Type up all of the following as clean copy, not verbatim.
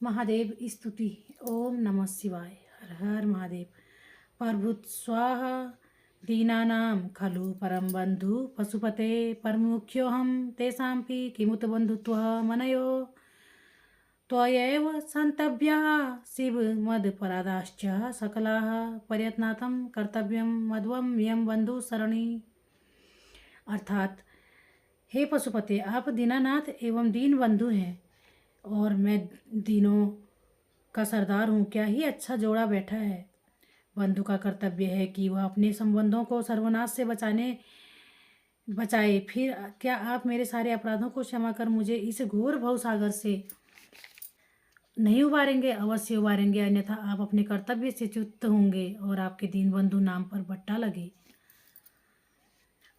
महादेव स्तुति। ओम नमः शिवाय। हर हर महादेव। प्रभुत स्वाहा। दीनानां खलु परम बंधु पशुपते परमुख्योऽहं तेषांपि किमुत बंधुत्वः मनयो त्वयैव सन्तव्याः शिवमदपराधाश्च सकलाः प्रयत्नार्थं कर्तव्यं मध्वं यं बंधु सरणी। अर्थात, हे पशुपते, आप दीनानाथ एवं दीन बंधु हैं और मैं दीनों का सरदार हूँ। क्या ही अच्छा जोड़ा बैठा है। बंधु का कर्तव्य है कि वह अपने संबंधों को सर्वनाश से बचाए। फिर क्या आप मेरे सारे अपराधों को क्षमा कर मुझे इस घोर भवसागर से नहीं उबारेंगे? अवश्य उबारेंगे, अन्यथा आप अपने कर्तव्य से च्युत होंगे और आपके दीन बंधु नाम पर बट्टा लगे।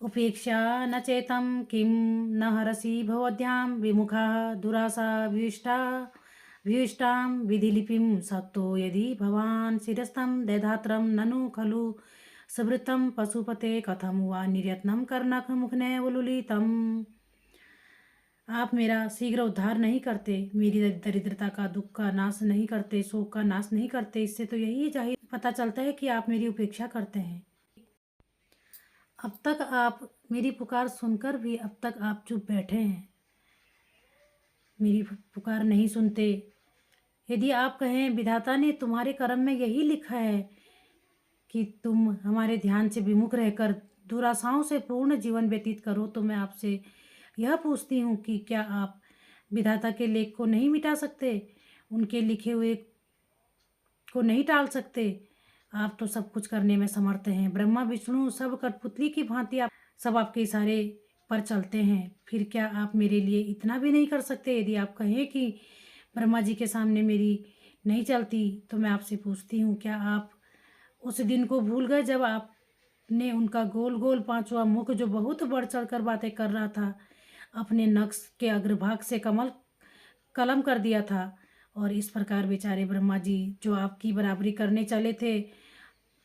उपेक्षा न चेतं किं न हरसि भवद्भ्यां विमुखाः दुरासा विविष्टां विधिलिपिं सक्तो यदि भवान् शिरस्थं दधात्रं ननु खलु सुवृत्तं पशुपते कथं वा निर्यत्नं कर्णकमुखनैवलुलितम्। आप मेरा शीघ्र उद्धार नहीं करते, मेरी दरिद्रता का, दुख का नाश नहीं करते, शोक का नाश नहीं करते। इससे तो यही जाहिर पता चलता है कि आप मेरी उपेक्षा करते हैं। अब तक आप मेरी पुकार सुनकर भी अब तक आप चुप बैठे हैं, मेरी पुकार नहीं सुनते। यदि आप कहें विधाता ने तुम्हारे कर्म में यही लिखा है कि तुम हमारे ध्यान से विमुख रहकर दुराशाओं से पूर्ण जीवन व्यतीत करो, तो मैं आपसे यह पूछती हूँ कि क्या आप विधाता के लेख को नहीं मिटा सकते, उनके लिखे हुए को नहीं टाल सकते? आप तो सब कुछ करने में समर्थ हैं। ब्रह्मा विष्णु सब कठपुतली की भांति आप सब आपके इशारे पर चलते हैं। फिर क्या आप मेरे लिए इतना भी नहीं कर सकते? यदि आप कहें कि ब्रह्मा जी के सामने मेरी नहीं चलती, तो मैं आपसे पूछती हूँ, क्या आप उस दिन को भूल गए जब आपने उनका गोल गोल पांचवा मुख, जो बहुत बढ़ चढ़ कर बातें कर रहा था, अपने नक्श के अग्रभाग से कलम कर दिया था? और इस प्रकार बेचारे ब्रह्मा जी, जो आपकी बराबरी करने चले थे,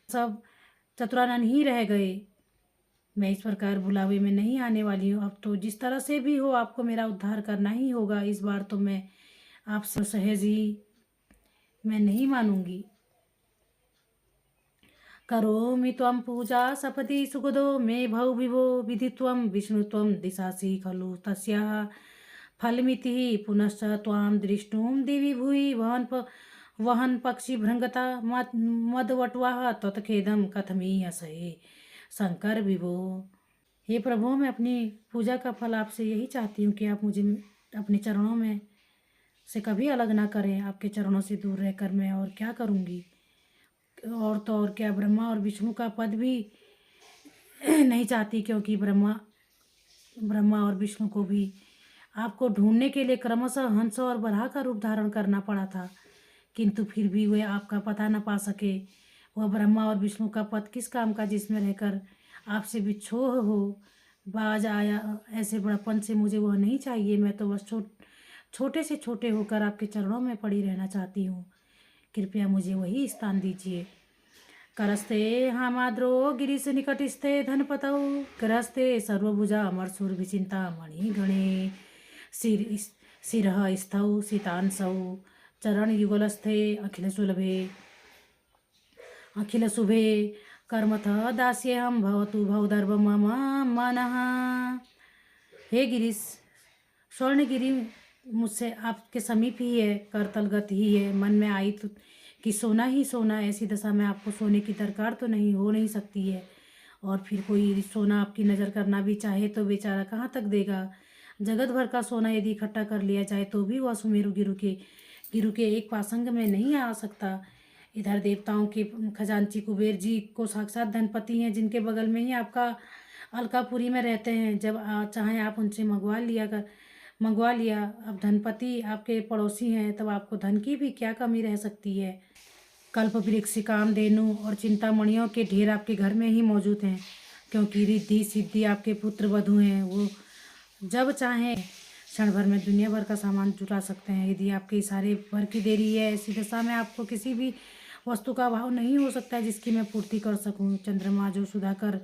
सब चतुरानन ही रह गए। मैं इस प्रकार बुलावे में नहीं आने वाली हूँ। अब तो जिस तरह से भी हो आपको मेरा उद्धार करना ही होगा। इस बार तो मैं आपसे सहज ही मैं नहीं मानूंगी। करोमि त्वं पूजा सपदि सुगदो मे भव विभो विधित्वं विष्णुत्वं दिशासि खलु तस्याः फलमिति पुनश्च त्वां दृष्टुं दिवि भुवि वहन पक्षी भृंगता मदवटवाः त्वत्खेदं कथमीयसे शंकर विभो। हे प्रभु, मैं अपनी पूजा का फल आपसे यही चाहती हूँ कि आप मुझे अपने चरणों में से कभी अलग ना करें। आपके चरणों से दूर रहकर मैं और क्या करूँगी? और तो और क्या, ब्रह्मा और विष्णु का पद भी नहीं चाहती, क्योंकि ब्रह्मा और विष्णु को भी आपको ढूंढने के लिए क्रमशः हंस और बराह का रूप धारण करना पड़ा था, किंतु फिर भी वे आपका पता न पा सके। वह ब्रह्मा और विष्णु का पद किस काम का, जिसमें रहकर आपसे बिछोह हो बाज आया? ऐसे बड़प्पन से मुझे वह नहीं चाहिए। मैं तो बस छोटे से छोटे होकर आपके चरणों में पड़ी रहना चाहती हूँ। कृपया मुझे वही स्थान दीजिए। करस्ते हामाद्रो गिरीश निकटस्थे धनपतौ ग्रहस्थे सर्वभुजा अमरसुर विचिंता मणिगणे शिरः स्थौ शीतांसौ चरण युगलस्थे अखिल शुभे कर्मतः दास्येहं भवतु भवदर्भ मम मनः। हे गिरीश, स्वर्णगिरी मुझसे आपके समीप ही है, करतलगत ही है। मन में आई तो कि सोना ही सोना, ऐसी दशा में आपको सोने की दरकार तो नहीं हो नहीं सकती है। और फिर कोई सोना आपकी नज़र करना भी चाहे तो बेचारा कहाँ तक देगा? जगत भर का सोना यदि इकट्ठा कर लिया जाए तो भी वह सुमेरु गिरु के एक पासंग में नहीं आ सकता। इधर देवताओं के खजांची कुबेर जी को साक्षात धनपति हैं, जिनके बगल में ही आपका अलकापुरी में रहते हैं। जब चाहें आप उनसे मंगवा लिया। अब धनपति आपके पड़ोसी हैं, तब आपको धन की भी क्या कमी रह सकती है? कल्प वृक्ष, कामधेनु और चिंतामणियों के ढेर आपके घर में ही मौजूद हैं, क्योंकि रिद्धि सिद्धि आपके पुत्र वधू हैं। वो जब चाहें क्षण भर में दुनिया भर का सामान जुटा सकते हैं। यदि आपके इशारे भर की देरी है, ऐसी दशा में आपको किसी भी वस्तु का अभाव नहीं हो सकता जिसकी मैं पूर्ति कर सकूं। चंद्रमा जो सुधाकर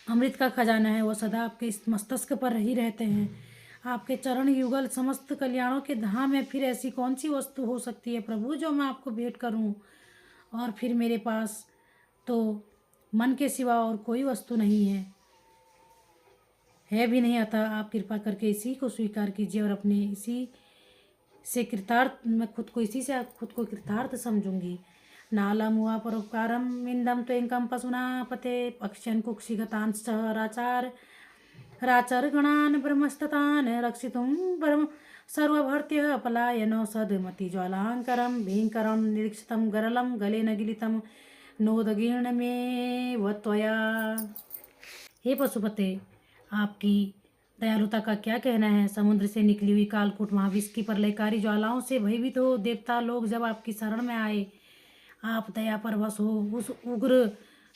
अमृत का खजाना है, वो सदा आपके इस मस्तिष्क पर ही रहते हैं। आपके चरण युगल समस्त कल्याणों के धाम है, फिर ऐसी कौन सी वस्तु हो सकती है प्रभु जो मैं आपको भेंट करूं। और फिर मेरे पास तो मन के सिवा और कोई वस्तु नहीं है भी नहीं। अतः आप कृपा करके इसी को स्वीकार कीजिए और अपने इसी से कृतार्थ, मैं खुद को इसी से खुद को कृतार्थ समझूंगी। नालम हुआ परोपकारम इंदम त्वेंकम पशुना पते पक्ष्यन कुक्षिगतांश्च राचार राचरगणान् ब्रह्मस्ततान् रक्षितुं परम सर्वभर्त्य पलायनो सद्मतिज्वालाङ्करं भीङ्करं निरीक्षितं गरलं गलेन गिलितं नोदगीर्णमेव त्वया। हे पशुपते, आपकी दयालुता का क्या कहना है। समुद्र से निकली हुई कालकूट महाविष की प्रलयकारी ज्वालाओं से भयभीत हो देवता लोग जब आपकी शरण में आए, आप दया परवश हो उस उग्र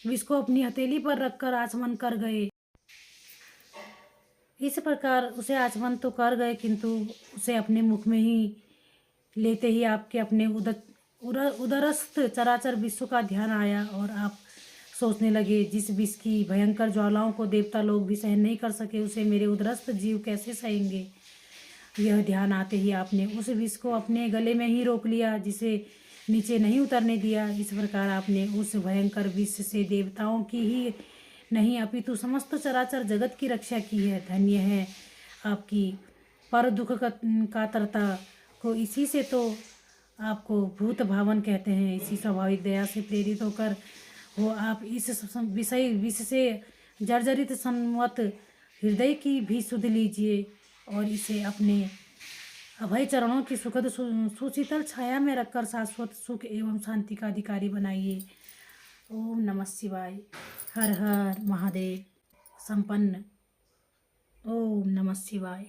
विष को अपनी हथेली पर रखकर आचमन कर गए। इस प्रकार उसे आचमन तो कर गए, किंतु उसे अपने मुख में ही लेते ही आपके अपने उदरस्थ चराचर विश्व का ध्यान आया और आप सोचने लगे, जिस विष की भयंकर ज्वालाओं को देवता लोग भी सहन नहीं कर सके, उसे मेरे उदरस्थ जीव कैसे सहेंगे। यह ध्यान आते ही आपने उस विष को अपने गले में ही रोक लिया, जिसे नीचे नहीं उतरने दिया। इस प्रकार आपने उस भयंकर विष से देवताओं की ही नहीं अपितु समस्त चराचर जगत की रक्षा की है। धन्य है आपकी पर दुख कातरता को। इसी से तो आपको भूत भावन कहते हैं। इसी स्वाभाविक दया से प्रेरित होकर हो आप इस विष से जर्जरित संवत हृदय की भी सुध लीजिए और इसे अपने अभय चरणों की सुखद सुशीतल छाया में रखकर शाश्वत सुख एवं शांति का अधिकारी बनाइए। ओम नमः शिवाय। हर हर महादेव। संपन्न। ओम नमः शिवाय।